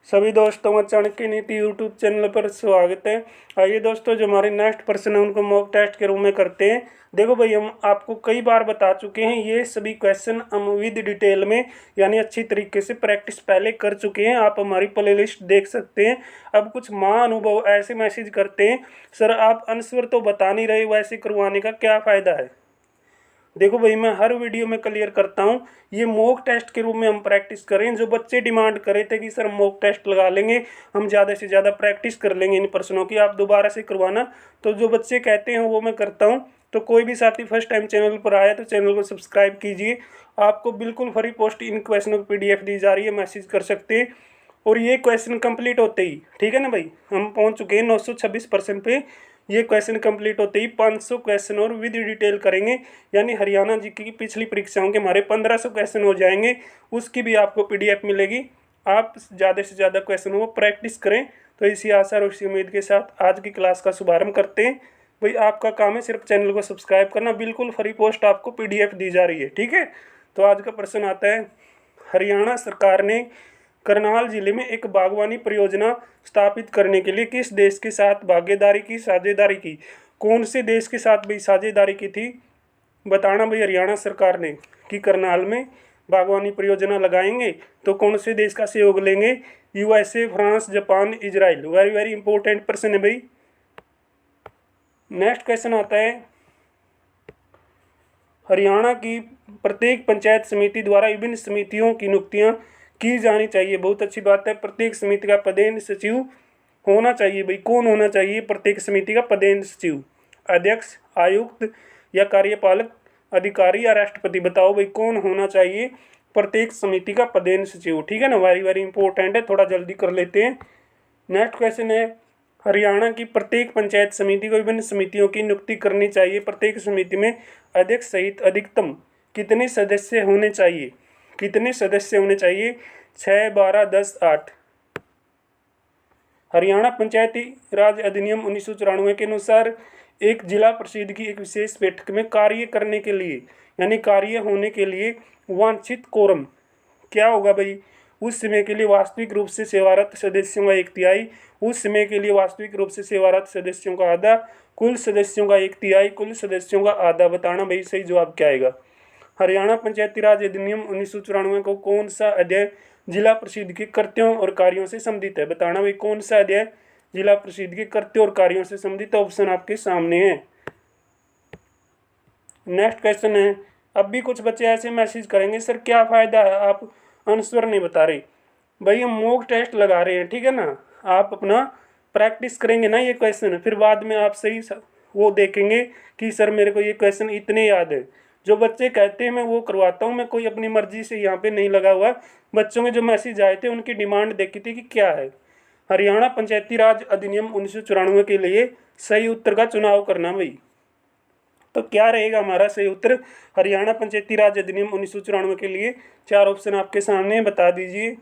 सभी दोस्तों का चाणक्य नीति यूट्यूब चैनल पर स्वागत है। आइए दोस्तों, जो हमारे नेक्स्ट पर्सन है उनको मॉक टेस्ट के रूप में करते हैं। देखो भाई, हम आपको कई बार बता चुके हैं, ये सभी क्वेश्चन हम विद डिटेल में यानी अच्छी तरीके से प्रैक्टिस पहले कर चुके हैं। आप हमारी प्ले लिस्ट देख सकते हैं। अब कुछ महाअनुभव ऐसे मैसेज करते हैं, सर आप आंसर तो बता नहीं रहे, वैसे करवाने का क्या फ़ायदा है। देखो भाई, मैं हर वीडियो में क्लियर करता हूँ, ये मॉक टेस्ट के रूप में हम प्रैक्टिस करें। जो बच्चे डिमांड करे थे कि सर मॉक टेस्ट लगा लेंगे, हम ज़्यादा से ज़्यादा प्रैक्टिस कर लेंगे इन प्रश्नों की, आप दोबारा से करवाना। तो जो बच्चे कहते हैं वो मैं करता हूँ। तो कोई भी साथी फर्स्ट टाइम चैनल पर आया तो चैनल को सब्सक्राइब कीजिए। आपको बिल्कुल फ्री पोस्ट इन क्वेश्चनों की PDF दी जा रही है, मैसेज कर सकते हैं। और ये क्वेश्चन कंप्लीट होते ही, ठीक है ना भाई, हम पहुंच चुके हैं 926% पे। ये क्वेश्चन कंप्लीट होते ही 500 क्वेश्चन और विद डिटेल करेंगे, यानी हरियाणा जीके की पिछली परीक्षाओं के हमारे 1500 क्वेश्चन हो जाएंगे। उसकी भी आपको PDF मिलेगी। आप ज़्यादा से ज़्यादा क्वेश्चनों को प्रैक्टिस करें। तो इसी आशा और इसी उम्मीद के साथ आज की क्लास का शुभारंभ करते हैं। भाई, आपका काम है सिर्फ चैनल को सब्सक्राइब करना, बिल्कुल फ्री पोस्ट आपको PDF दी जा रही है, ठीक है। तो आज का प्रश्न आता है, हरियाणा सरकार ने करनाल जिले में एक बागवानी परियोजना स्थापित करने के लिए किस देश के साथ साझेदारी की। कौन से देश के साथ भाई साझेदारी की थी, बताना भाई। हरियाणा सरकार ने कि करनाल में बागवानी परियोजना लगाएंगे तो कौन से देश का सहयोग लेंगे। USA, France, Japan, Israel. Very very important प्रश्न है भाई। नेक्स्ट क्वेश्चन आता है, हरियाणा की प्रत्येक पंचायत समिति द्वारा विभिन्न समितियों की नियुक्तियां की जानी चाहिए। बहुत अच्छी बात है। प्रत्येक समिति का पदेन सचिव होना चाहिए भाई। कौन होना चाहिए प्रत्येक समिति का पदेन सचिव? अध्यक्ष, आयुक्त या कार्यपालक अधिकारी या राष्ट्रपति। बताओ भाई, कौन होना चाहिए प्रत्येक समिति का पदेन सचिव, ठीक है ना। वेरी वेरी इंपॉर्टेंट है, थोड़ा जल्दी कर लेते हैं। नेक्स्ट क्वेश्चन है, हरियाणा की प्रत्येक पंचायत समिति को विभिन्न समितियों की नियुक्ति करनी चाहिए। प्रत्येक समिति में अध्यक्ष सहित अधिकतम कितने सदस्य होने चाहिए? कितने सदस्य होने चाहिए? 6, 12, 10, 8। हरियाणा पंचायती राज अधिनियम 1994 के अनुसार एक जिला परिषद की एक विशेष बैठक में कार्य करने के लिए यानी कार्य होने के लिए वांछित कोरम क्या होगा भाई? उस समय के लिए वास्तविक रूप से सेवारत सदस्यों का 1/3, उस समय के लिए वास्तविक रूप से सेवारत सदस्यों का आधा, कुल सदस्यों का 1/3, कुल सदस्यों का आधा। बताना भाई, सही जवाब क्या आएगा। हरियाणा पंचायती राज अधिनियम 1994 को कौन सा अध्याय जिला परिषद के कर्तव्यों और कार्यों से संबंधित है? बताना भाई, कौन सा अध्याय जिला परिषद के कर्तव्यों और कार्यों से संबंधित? ऑप्शन आपके सामने है। नेक्स्ट क्वेश्चन है, अब भी कुछ बच्चे ऐसे मैसेज करेंगे, सर क्या फायदा है, आप आंसर नहीं बता रहे। भाई, हम मॉक टेस्ट लगा रहे हैं, ठीक है ना। आप अपना प्रैक्टिस करेंगे ना ये क्वेश्चन, फिर बाद में आप सही वो देखेंगे कि सर मेरे को ये क्वेश्चन इतने याद है। जो बच्चे कहते हैं मैं वो करवाता हूँ, मैं कोई अपनी मर्जी से यहाँ पे नहीं लगा हुआ। बच्चों के जो मैसेज आए थे उनकी डिमांड देखी थी कि क्या है। हरियाणा पंचायती राज अधिनियम 1994 के लिए सही उत्तर का चुनाव करना भाई। तो क्या रहेगा हमारा सही उत्तर? हरियाणा पंचायती राज अधिनियम 1994 के लिए 4 ऑप्शन आपके सामने, बता दीजिए।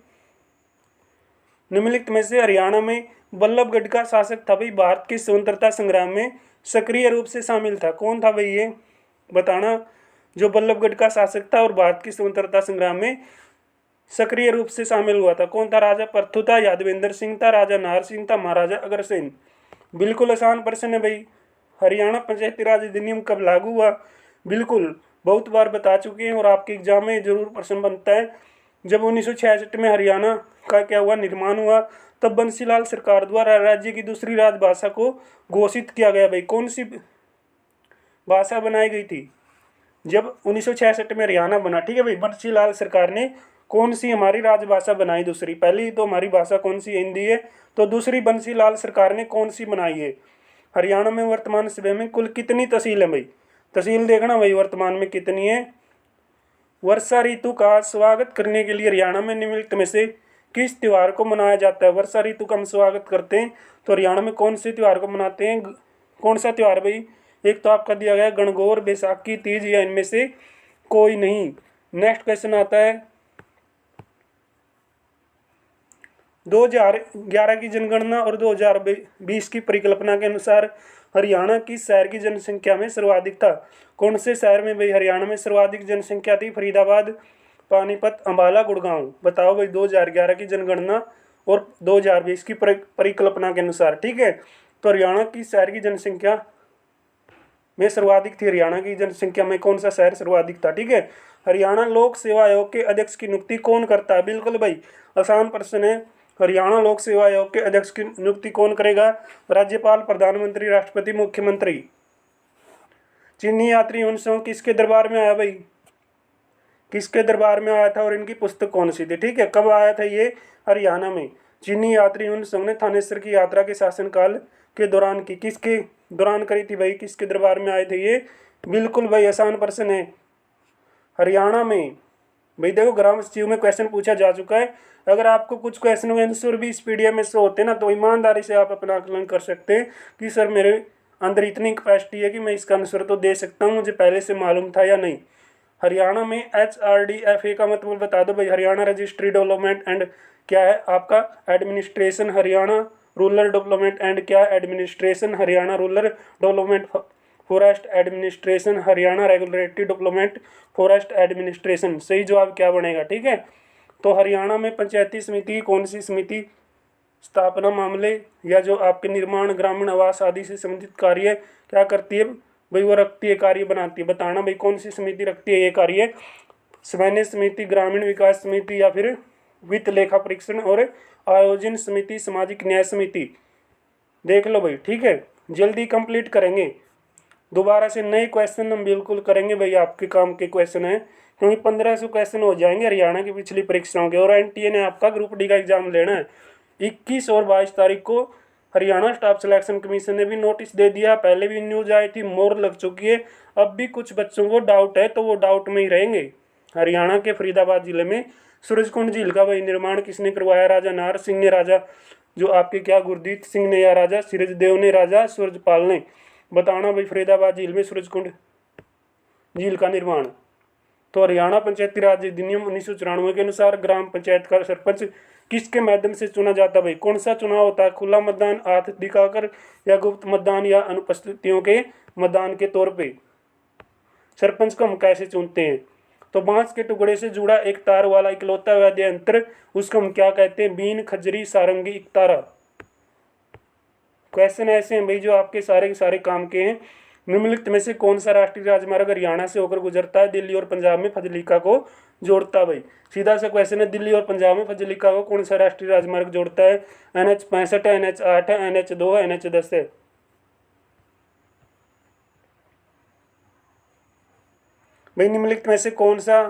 निम्नलिखित में से हरियाणा में बल्लभगढ़ का शासक था भाई भारत के स्वतंत्रता संग्राम में सक्रिय रूप से शामिल था। कौन था भाई ये? बताना। जो बल्लभगढ़ का शासक था और भारत की स्वतंत्रता संग्राम में सक्रिय रूप से शामिल हुआ था, कौन था? राजा परथू था, यादवेंद्र सिंह था, राजा नाहर सिंह था, महाराजा अग्रसेन। बिल्कुल आसान प्रश्न है भाई। हरियाणा पंचायती राज अधिनियम कब लागू हुआ? बिल्कुल बहुत बार बता चुके हैं और आपके एग्जाम में जरूर प्रश्न बनता है। जब 1966 में हरियाणा का क्या हुआ, निर्माण हुआ, तब बंसीलाल सरकार द्वारा राज्य की दूसरी राजभाषा को घोषित किया गया भाई। कौन सी भाषा बनाई गई थी जब 1966 में हरियाणा बना? ठीक है भाई, बंसीलाल सरकार ने कौन सी हमारी राजभाषा बनाई दूसरी? पहली तो हमारी भाषा कौन सी? हिंदी है। तो दूसरी बंसीलाल सरकार ने कौन सी बनाई है? हरियाणा में वर्तमान समय में कुल कितनी तहसील है भाई? तहसील देखना भाई, वर्तमान में कितनी है। वर्षा ऋतु का स्वागत करने के लिए हरियाणा में निम्नलिखित में से किस त्यौहार को मनाया जाता है? वर्षा ऋतु का हम स्वागत करते हैं तो हरियाणा में कौन से त्यौहार को मनाते हैं? कौन सा त्यौहार भाई? एक तो आपका दिया गया गणगौर, बैसाखी, तीज, या इनमें से कोई नहीं। नेक्स्ट क्वेश्चन आता है, 2011 की जनगणना और 2020 की परिकल्पना के अनुसार हरियाणा की शहर की जनसंख्या में सर्वाधिक था। कौन से शहर में भाई हरियाणा में सर्वाधिक जनसंख्या थी? फरीदाबाद, पानीपत, अंबाला, गुड़गांव। बताओ भाई, 2011 की जनगणना और 2020 की परिकल्पना के अनुसार, ठीक है। तो हरियाणा की शहर की जनसंख्या में सर्वाधिक थी, हरियाणा की जनसंख्या में कौन सा शहर सर्वाधिक था, ठीक है। हरियाणा लोक सेवा आयोग के अध्यक्ष की नियुक्ति कौन करता है? बिल्कुल भाई आसान प्रश्न है। हरियाणा लोक सेवा आयोग के अध्यक्ष की नियुक्ति कौन करेगा? राज्यपाल, प्रधानमंत्री, राष्ट्रपति, मुख्यमंत्री। चीनी यात्री हुनसोंग किसके दरबार में आया भाई? किसके दरबार में आया था और इनकी पुस्तक कौन सी थी, ठीक है। कब आया था ये? हरियाणा में। चीनी यात्री हुनसोंग ने थानेसर की यात्रा के शासनकाल के दौरान की। किसके दौरान करी थी भाई? किसके दरबार में आए थे ये? बिल्कुल भाई आसान प्रश्न है, हरियाणा में। भाई देखो ग्राम सचिव में क्वेश्चन पूछा जा चुका है। अगर आपको कुछ क्वेश्चन के आंसर भी इस पीडीएफ में से होते ना तो ईमानदारी से आप अपना आकलन कर सकते हैं कि सर मेरे अंदर इतनी कैपेसिटी है कि मैं इसका आंसर तो दे सकता हूँ, मुझे पहले से मालूम था या नहीं। हरियाणा में HRDFA का मतलब बता दो भाई। हरियाणा रजिस्ट्री डेवलपमेंट एंड क्या है आपका? Administration. Haryana rural development and क्या? Administration. Haryana rural development forest administration. Haryana regulatory development forest administration. सही जवाब क्या बनेगा, ठीक है। तो हरियाणा में पंचायती समिति की कौन सी समिति स्थापना मामले या जो आपके निर्माण, ग्रामीण आवास आदि से संबंधित कार्य क्या करती है भाई? वो रखती है, कार्य बनाती है। बताना भाई कौन सी समिति रखती है ये कार्य? समन्वय समिति, ग्रामीण विकास समिति या फिर वित्त लेखा परीक्षण और आयोजन समिति, सामाजिक न्याय समिति। देख लो भाई, ठीक है। जल्दी कंप्लीट करेंगे, दोबारा से नए क्वेश्चन हम बिल्कुल करेंगे भाई, आपके काम के क्वेश्चन है क्योंकि 1500 क्वेश्चन हो जाएंगे हरियाणा की पिछली परीक्षाओं के। और एनटीए ने आपका ग्रुप डी का एग्जाम लेना है 21 और 22 तारीख को। हरियाणा स्टाफ सिलेक्शन कमीशन ने भी नोटिस दे दिया, पहले भी न्यूज आई थी, मोहर लग चुकी है। अब भी कुछ बच्चों को डाउट है तो वो डाउट में ही रहेंगे। हरियाणा के फरीदाबाद जिले में सूरजकुंड झील का भाई निर्माण किसने करवाया? राजा नाहर सिंह ने, राजा जो आपके क्या गुरदीत सिंह ने, या राजा सिरजदेव ने, राजा सूरजपाल ने। बताना भाई फरीदाबाद झील में सूरजकुंड झील का निर्माण। तो हरियाणा पंचायती राज अधिनियम 1994 के अनुसार ग्राम पंचायत का सरपंच किसके माध्यम से चुना जाता है भाई? कौन सा चुनाव होता है? खुला मतदान, हाथ दिखाकर, या गुप्त मतदान, या अनुपस्थितियों के मतदान के तौर पे? सरपंच को हम कैसे चुनते हैं? तो बांस के टुकड़े से जुड़ा एक तार वाला इकलौता वाद्य यंत्र, उसको हम क्या कहते हैं? Been, Khajri, sarangi, ektara. Question ऐसे हैं भाई जो आपके सारे के सारे काम के हैं। निम्नलिखित में से कौन सा राष्ट्रीय राजमार्ग हरियाणा से होकर गुजरता है? दिल्ली और पंजाब में फजलीका को जोड़ता है भाई। सीधा सा क्वेश्चन है, दिल्ली और पंजाब में फजलीका को कौन सा राष्ट्रीय राजमार्ग जोड़ता है? NH65 है, NH8 है, NH2 है, NH10 है। भाई निम्नलिखित में से कौन सा,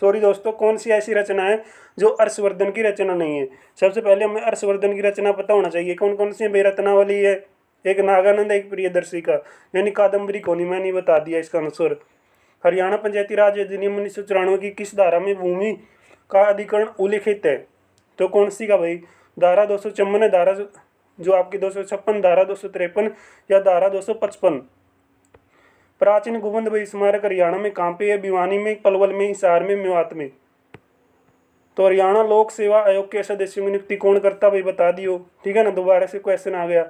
सॉरी दोस्तों, कौन सी ऐसी रचना है जो हर्षवर्धन की रचना नहीं है? सबसे पहले हमें हर्षवर्धन की रचना पता होना चाहिए। कौन कौन सी है भाई? रत्नावली है, एक नागानंद, एक प्रियदर्शी का, यानी कादम्बरी को नहीं, मैंने बता दिया इसका आंसर। हरियाणा पंचायती राज अधिनियम 1994 की किस धारा में भूमि का अधिकरण उल्लिखित है? तो कौन सी का भाई? धारा 254 है, धारा जो आपकी 256, धारा 253 या धारा 255। प्राचीन गोविंद भाई स्मारक हरियाणा में कहाँ पे है? भिवानी में, पलवल में, हिसार में, मेवात में। तो हरियाणा लोक सेवा आयोग के सदस्यों की नियुक्ति कौन करता भाई? बता दियो, ठीक है ना। दोबारा से क्वेश्चन आ गया।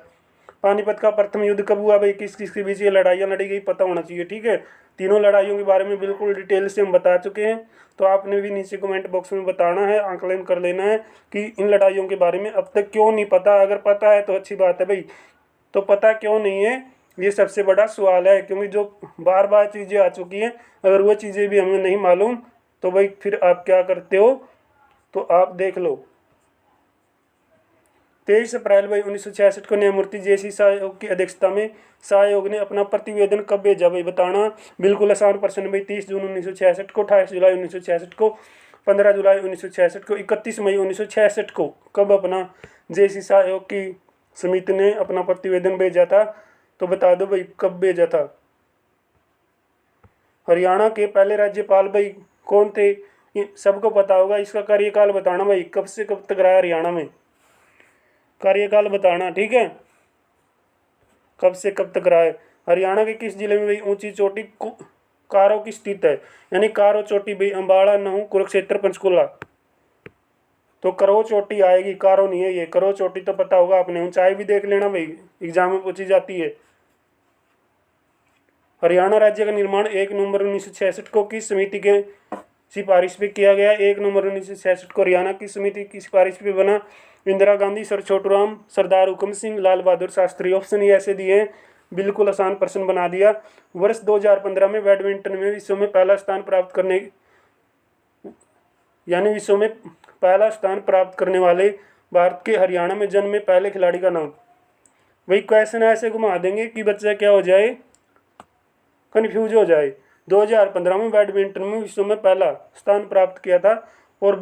पानीपत का प्रथम युद्ध कब हुआ भाई? किस किस के बीच ये लड़ाइयाँ लड़ी गई? पता होना चाहिए, ठीक है। तीनों लड़ाइयों के बारे में बिल्कुल डिटेल से हम बता चुके हैं, तो आपने भी नीचे कमेंट बॉक्स में बताना है, आंकलन कर लेना है कि इन लड़ाइयों के बारे में अब तक क्यों नहीं पता। अगर पता है तो अच्छी बात है भाई, तो पता क्यों नहीं है ये सबसे बड़ा सवाल है, क्योंकि जो बार बार चीज़ें आ चुकी हैं, अगर वो चीज़ें भी हमें नहीं मालूम तो भाई फिर आप क्या करते हो? तो आप देख लो। 23 अप्रैल भाई 1966 को न्यायमूर्ति JC शाह आयोग की अध्यक्षता में शाह आयोग ने अपना प्रतिवेदन कब भेजा भाई? बताना, बिल्कुल आसान प्रश्न भाई। 30 जून 1966 को, 28 जुलाई 1966 को, 15 जुलाई 1966 को, 31 मई 1966 को कब अपना JC शाह आयोग की समिति ने अपना प्रतिवेदन भेजा था? तो बता दो भाई कब भेजा था। हरियाणा के पहले राज्यपाल भाई कौन थे? सबको पता होगा। इसका कार्यकाल बताना भाई, कब से कब तक रहा हरियाणा में? कार्यकाल बताना, ठीक है, कब से कब तक रहा है। हरियाणा के किस जिले में भाई ऊंची चोटी कारो की स्थित है? यानी कारो चोटी भाई अम्बाड़ा, नहू, कुरुक्षेत्र, पंचकुला। तो करो चोटी आएगी, कारो नहीं है ये। करो चोटी तो पता होगा आपने, ऊंचाई भी देख लेना भाई, एग्जाम में पूछी जाती है। हरियाणा राज्य का निर्माण 1 नवंबर 1966 को किस समिति के सिफारिश पे किया गया। 1 नवंबर 1966 को हरियाणा की समिति की सिफारिश पे बना। इंदिरा गांधी, सर छोटूराम, सरदार हुकुम सिंह, लाल बहादुर शास्त्री। ऑप्शन ये ऐसे दिए हैं, बिल्कुल आसान प्रश्न बना दिया। वर्ष 2015 में बैडमिंटन में विश्व में पहला स्थान प्राप्त करने यानी विश्व में पहला स्थान प्राप्त करने वाले भारत के हरियाणा में जन्मे पहले खिलाड़ी का नाम। वही क्वेश्चन ऐसे घुमा देंगे कि बच्चा क्या हो जाए, कन्फ्यूज हो जाए। 2015 में बैडमिंटन में विश्व में पहला स्थान प्राप्त किया था, और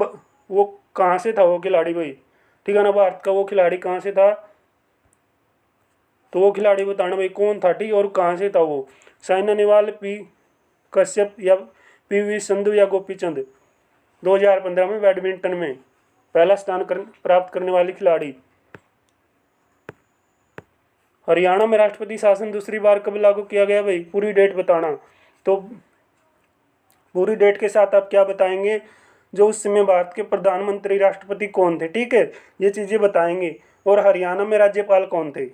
वो कहाँ से था वो खिलाड़ी भाई, ठीक है ना। भारत का वो खिलाड़ी कहाँ से था, तो वो खिलाड़ी बताना भाई कौन था, ठीक, और कहाँ से था वो। साइना नेहवाल, पी कश्यप या पीवी संधू या गोपीचंद। 2015 में बैडमिंटन में पहला स्थान प्राप्त करने वाली खिलाड़ी। हरियाणा में राष्ट्रपति शासन दूसरी बार कब लागू किया गया भाई, पूरी डेट बताना। तो पूरी डेट के साथ आप क्या बताएंगे, जो उस समय भारत के प्रधानमंत्री राष्ट्रपति कौन थे, ठीक है, ये चीज़ें बताएंगे। और हरियाणा में राज्यपाल कौन थे,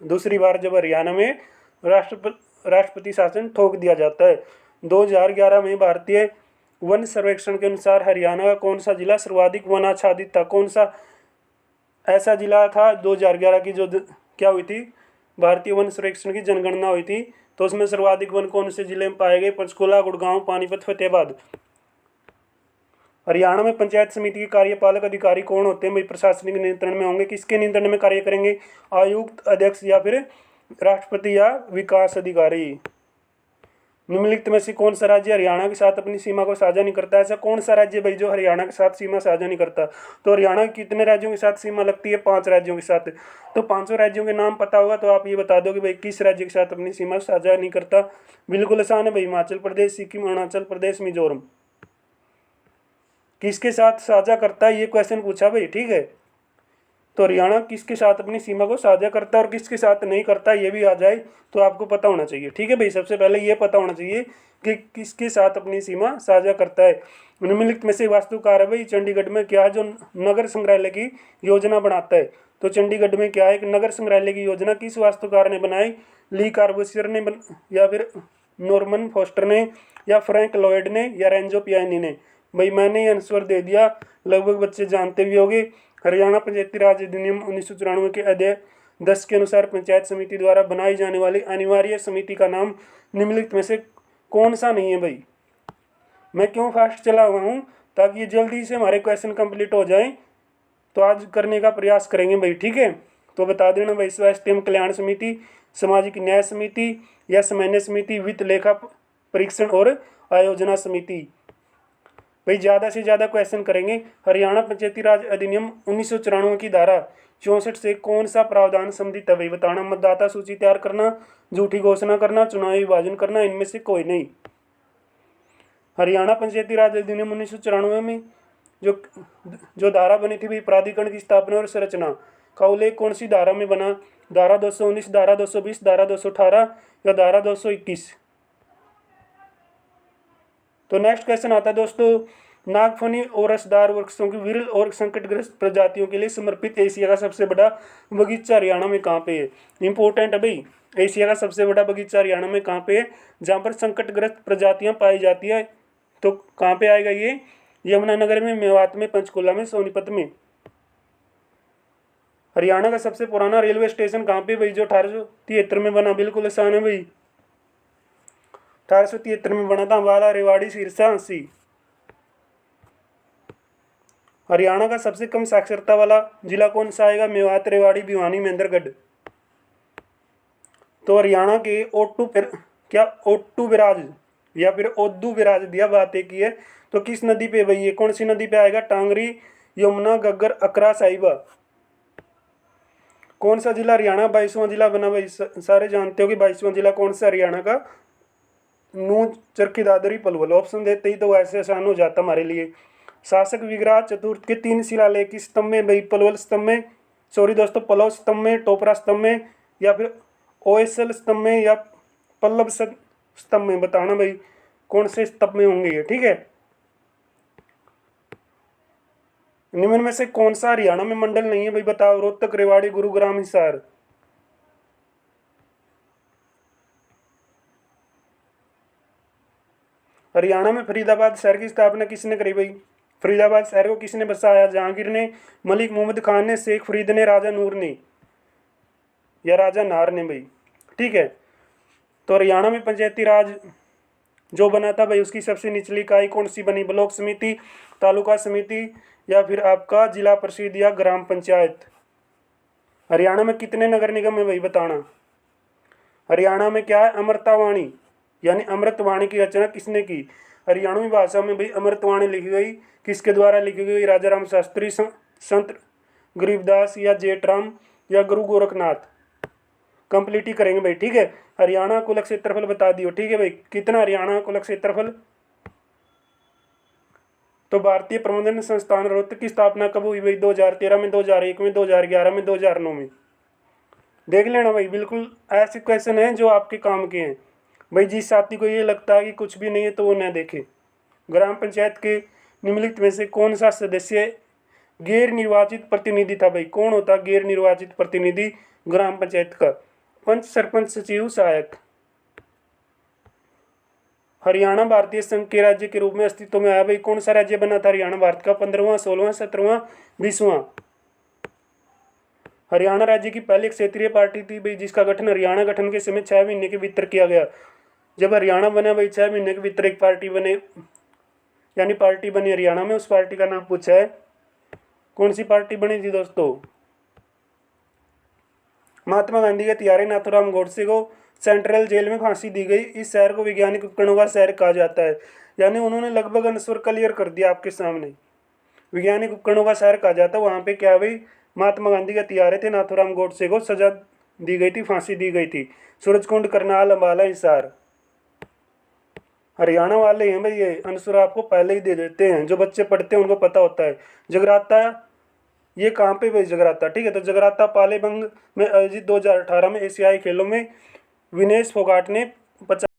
दूसरी बार जब हरियाणा में राष्ट्रपति शासन ठोक दिया जाता है। 2011 में भारतीय वन सर्वेक्षण के अनुसार हरियाणा का कौन सा जिला सर्वाधिक वन आच्छादित था। कौन सा ऐसा जिला था 2011 की जो क्या हुई थी, भारतीय वन सर्वेक्षण की जनगणना हुई थी, तो उसमें सर्वाधिक वन कौन से जिले में पाए गए, पंचकुला, गुड़गांव, पानीपत, फतेहाबाद। हरियाणा में पंचायत समिति के कार्यपालक अधिकारी कौन होते हैं भाई, प्रशासनिक नियंत्रण में होंगे। किसके नियंत्रण में कार्य करेंगे, आयुक्त, अध्यक्ष या फिर राष्ट्रपति या विकास अधिकारी। निम्नलिखित में से कौन सा राज्य हरियाणा के साथ अपनी सीमा को साझा नहीं करता। ऐसा कौन सा राज्य भाई जो हरियाणा के साथ सीमा साझा नहीं करता। तो हरियाणा कितने राज्यों के साथ सीमा लगती है, 5 राज्यों के साथ। तो 5 राज्यों के नाम पता होगा तो आप ये बता दो कि भाई किस राज्य के साथ अपनी सीमा साझा नहीं करता। बिल्कुल आसान है भाई, हिमाचल प्रदेश, सिक्किम, अरुणाचल प्रदेश, मिजोरम। किसके साथ साझा करता है ये क्वेश्चन पूछा भाई, ठीक है। तो हरियाणा किसके साथ अपनी सीमा को साझा करता है और किसके साथ नहीं करता, ये भी आ जाए तो आपको पता होना चाहिए, ठीक है भाई। सबसे पहले ये पता होना चाहिए कि किसके साथ अपनी सीमा साझा करता है। निम्नलिखित में से वास्तुकार है भाई चंडीगढ़ में क्या है जो नगर संग्रहालय की योजना बनाता है। तो चंडीगढ़ में क्या है, एक नगर संग्रहालय की योजना किस वास्तुकार ने बनाई, ली कार्बूसियर ने या फिर नॉर्मन फोस्टर ने या फ्रैंक लॉयड ने या रेंजो पियानी ने। भाई मैंने ये आंसर दे दिया, लगभग बच्चे जानते भी होंगे। हरियाणा पंचायती राज अधिनियम 1994 के अध्याय 10 के अनुसार पंचायत समिति द्वारा बनाई जाने वाली अनिवार्य समिति का नाम निम्नलिखित में से कौन सा नहीं है भाई। मैं क्यों फास्ट चला हुआ हूँ, ताकि ये जल्दी से हमारे क्वेश्चन कंप्लीट हो जाए, तो आज करने का प्रयास करेंगे भाई, ठीक है। तो बता देना भाई, स्वास्थ्य एवं कल्याण समिति, सामाजिक न्याय समिति या सामान्य समिति, वित्त लेखा परीक्षण और आयोजना समिति। भाई ज़्यादा से ज़्यादा क्वेश्चन करेंगे। हरियाणा पंचायती राज अधिनियम 1994 की धारा 64 से कौन सा प्रावधान संबंधित है भाई बताना। मतदाता सूची तैयार करना, झूठी घोषणा करना, चुनावी विभाजन करना, इनमें से कोई नहीं। हरियाणा पंचायती राज अधिनियम 1994 में जो धारा बनी थी भाई, प्राधिकरण की स्थापना और संरचना का उल्लेख कौन सी धारा में बना, धारा 219, धारा 220, धारा 218 या धारा 221। तो नेक्स्ट क्वेश्चन आता है दोस्तों, नागफनी और रसदार वृक्षों की विरल और संकटग्रस्त प्रजातियों के लिए समर्पित एशिया का सबसे बड़ा बगीचा हरियाणा में कहाँ पे है। इंपॉर्टेंट है भाई, एशिया का सबसे बड़ा बगीचा हरियाणा में कहाँ पे है, जहाँ पर संकटग्रस्त प्रजातियां पाई जाती है। तो कहाँ पे आएगा ये, यमुनानगर में, मेवात में, पंचकुला में, सोनीपत में। हरियाणा का सबसे पुराना रेलवे स्टेशन कहाँ पे भाई, जो 1873 में बना। बिल्कुल आसान है भाई, 1873 में बना था, अम्बाला, रेवाड़ी, सिरसा, अंसी। हरियाणा का सबसे कम साक्षरता वाला जिला कौन सा आएगा, मेवात, रेवाड़ी, भिवानी, महेंद्रगढ़। तो हरियाणा के ओट्टू विराज या फिर ओद्दू विराज दिया, बात एक ही है। तो किस नदी पे भाई, ये कौन सी नदी पे आएगा, टांगरी, यमुना, घग्गर, अकरा, साहिबा। कौन सा जिला हरियाणा 22वां जिला बना भाई, सारे जानते हो कि 22वां जिला कौन सा हरियाणा का, नूंह, चरखी दादरी, पलवल। ऑप्शन देते ही तो ऐसे आसान हो जाता हमारे लिए। शासक विग्रह चतुर्थ के 3 शिलालेख किस स्तंभ में भाई, पलवल स्तंभ में, सॉरी दोस्तों, पलव स्तंभ में, टोपरा स्तंभ में या फिर ओएसएल स्तंभ में या पल्लव स्तंभ में। बताना भाई कौन से स्तंभ में होंगे ये, ठीक है। निम्न में से कौन सा हरियाणा में मंडल नहीं है भाई बताओ, रोहतक, रेवाड़ी, गुरुग्राम, हिसार। हरियाणा में फरीदाबाद शहर की स्थापना किसने करी भाई? फरीदाबाद शहर को किसने बसाया? जहांगीर ने, मलिक मोहम्मद खान ने, शेख फरीद ने, राजा नूर ने या राजा नार ने भाई। ठीक है, तो हरियाणा में पंचायती राज जो बना था भाई उसकी सबसे निचली इकाई कौन सी बनी? ब्लॉक समिति, तालुका समिति या फिर आपका जिला परिषद या ग्राम पंचायत। हरियाणा में कितने नगर निगम है भाई बताना। हरियाणा में क्या है? अमृतवाणी यानी अमृतवाणी की रचना किसने की? हरियाणवी भाषा में भाई अमृतवाणी लिखी गई, किसके द्वारा लिखी गई? राजा राम शास्त्री, संत गरीबदास या जेठराम या गुरु गोरखनाथ। कंप्लीट ही करेंगे भाई। ठीक है, हरियाणा कुल क्षेत्रफल बता दियो। ठीक है भाई, कितना हरियाणा कुल क्षेत्रफल? तो भारतीय प्रबंधन संस्थान रोहतक की स्थापना कब हुई भाई? 2013 में, 2001 में, 2011 में, 2009 में। देख लेना भाई, बिल्कुल ऐसे क्वेश्चन हैं जो आपके काम के हैं भाई। जिस साथी को ये लगता है कि कुछ भी नहीं है तो वो न देखे। ग्राम पंचायत के निम्नलिखित में से कौन सा सदस्य गैर निर्वाचित प्रतिनिधि था भाई? कौन होता गैर निर्वाचित प्रतिनिधि ग्राम पंचायत का? पंच, सरपंच, सचिव, सहायक। हरियाणा भारतीय संघ के राज्य के रूप में अस्तित्व में आया भाई। कौन सा राज्य बना था हरियाणा भारत का? 15वां, 16वां, 17वां, 20वां? हरियाणा राज्य की पहली क्षेत्रीय पार्टी थी भाई जिसका गठन हरियाणा गठन के समय 6 महीने के भीतर किया गया। जब हरियाणा बना भाई 6 महीने के भीतर एक पार्टी बने, यानी पार्टी बनी हरियाणा में। उस पार्टी का नाम पूछा है, कौन सी पार्टी बनी थी दोस्तों? महात्मा गांधी के हत्यारे नाथूराम गोडसे को सेंट्रल जेल में फांसी दी गई। इस शहर को वैज्ञानिक उपकरणों का शहर कहा जाता है। यानी उन्होंने लगभग आंसर क्लियर कर दिया आपके सामने। वैज्ञानिक उपकरणों का शहर कहा जाता है। वहाँ पे क्या भाई? महात्मा गांधी के हत्यारे थे, नाथूराम गोडसे को सजा दी गई थी, फांसी दी गई थी। सूरजकुंड, करनाल, अम्बाला, हिसार। हरियाणा वाले हैं भाई ये। आंसर आपको पहले ही दे देते हैं, जो बच्चे पढ़ते हैं उनको पता होता है। जगराता ये कहाँ पे भाई? जगराता। ठीक है, तो जगराता पालेबंग में आयोजित 2018 में एशियाई खेलों में विनेश फोगाट ने 50